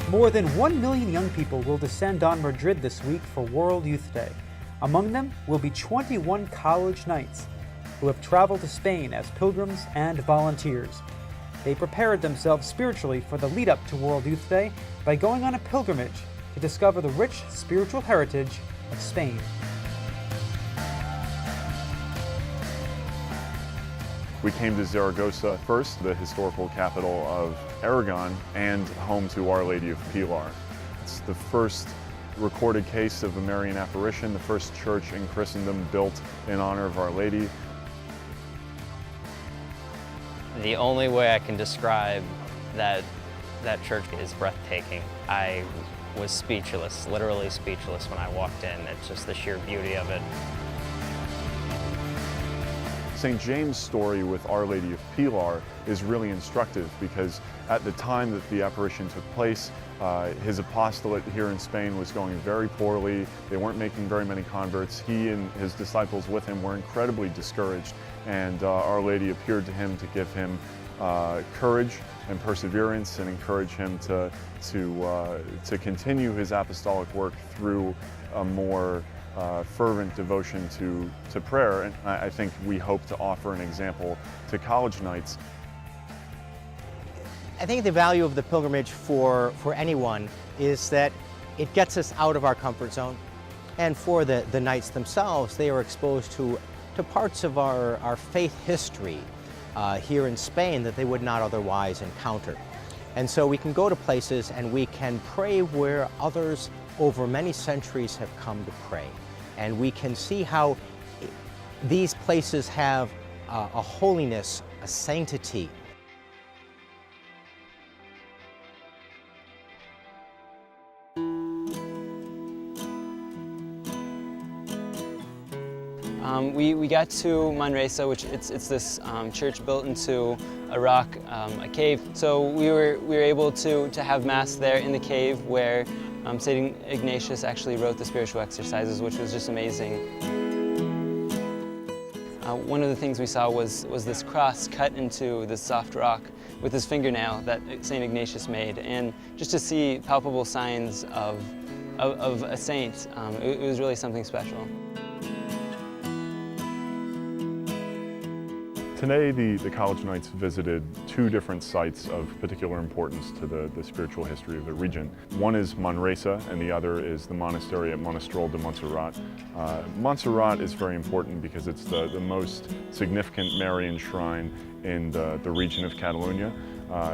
More than 1 million young people will descend on Madrid this week for World Youth Day. Among them will be 21 college knights who have traveled to Spain as pilgrims and volunteers. They prepared themselves spiritually for the lead-up to World Youth Day by going on a pilgrimage to discover the rich spiritual heritage of Spain. We came to Zaragoza first, the historical capital of Aragon and home to Our Lady of Pilar. It's the first recorded case of a Marian apparition, the first church in Christendom built in honor of Our Lady. The only way I can describe that church is breathtaking. I was speechless, literally speechless when I walked in. It's just the sheer beauty of it. St. James' story with Our Lady of Pilar is really instructive because at the time that the apparition took place, his apostolate here in Spain was going very poorly. They weren't making very many converts. He and his disciples with him were incredibly discouraged, and Our Lady appeared to him to give him courage and perseverance and encourage him to continue his apostolic work through a more fervent devotion to prayer. And I think we hope to offer an example to college knights. I think the value of the pilgrimage for anyone is that it gets us out of our comfort zone. And for the knights themselves, they are exposed to parts of our faith history here in Spain that they would not otherwise encounter. And so we can go to places and we can pray where others over many centuries have come to pray. And we can see how these places have a holiness, a sanctity. We got to Manresa, which it's this church built into a rock, a cave. So we were able to have Mass there in the cave where St. Ignatius actually wrote the spiritual exercises, which was just amazing. One of the things we saw was this cross cut into this soft rock with his fingernail that St. Ignatius made, and just to see palpable signs of a saint, it was really something special. Today, the College Knights visited two different sites of particular importance to the spiritual history of the region. One is Manresa, and the other is the Monastery of Montserrat. Montserrat is very important because it's the most significant Marian shrine in the region of Catalonia.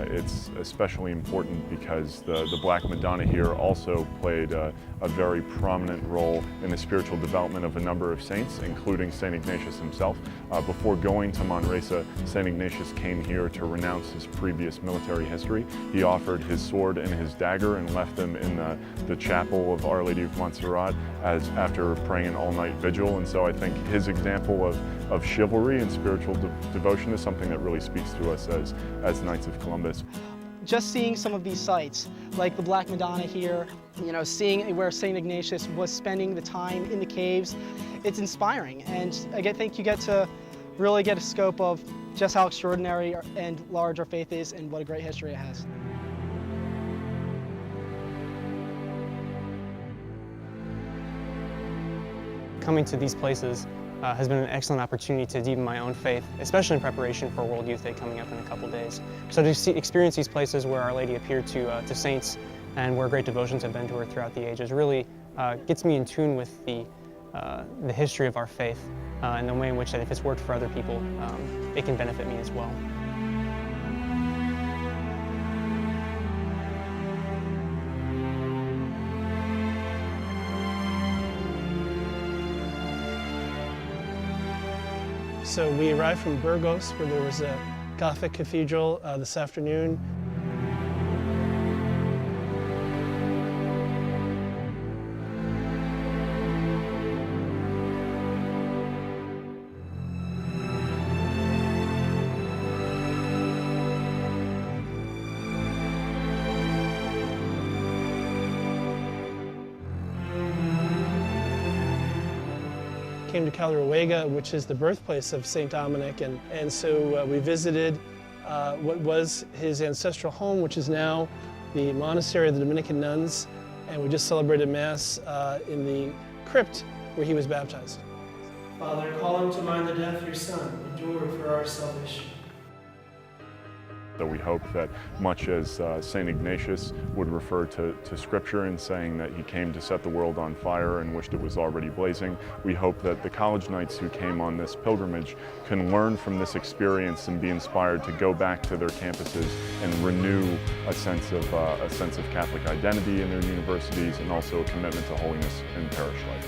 It's especially important because the Black Madonna here also played a very prominent role in the spiritual development of a number of saints, including St. Ignatius himself. Before going to Manresa, St. Ignatius came here to renounce his previous military history. He offered his sword and his dagger and left them in the chapel of Our Lady of Montserrat after praying an all-night vigil. And so I think his example of chivalry and spiritual devotion is something that really speaks to us as Knights of Columbus. Just seeing some of these sites, like the Black Madonna here, seeing where St. Ignatius was spending the time in the caves, it's inspiring. And I think you get to really get a scope of just how extraordinary and large our faith is and what a great history it has. Coming to these places has been an excellent opportunity to deepen my own faith, especially in preparation for World Youth Day coming up in a couple days. So to experience these places where Our Lady appeared to saints and where great devotions have been to her throughout the ages really gets me in tune with the history of our faith and the way in which that if it's worked for other people, it can benefit me as well. So we arrived from Burgos, where there was a Gothic cathedral this afternoon. Came to Caleruega, which is the birthplace of St. Dominic, and so we visited what was his ancestral home, which is now the monastery of the Dominican nuns, and we just celebrated Mass in the crypt where he was baptized. Father, call him to mind the death of your Son, endured for our salvation. So we hope that much as St. Ignatius would refer to Scripture in saying that he came to set the world on fire and wished it was already blazing, we hope that the college knights who came on this pilgrimage can learn from this experience and be inspired to go back to their campuses and renew a sense of Catholic identity in their universities and also a commitment to holiness in parish life.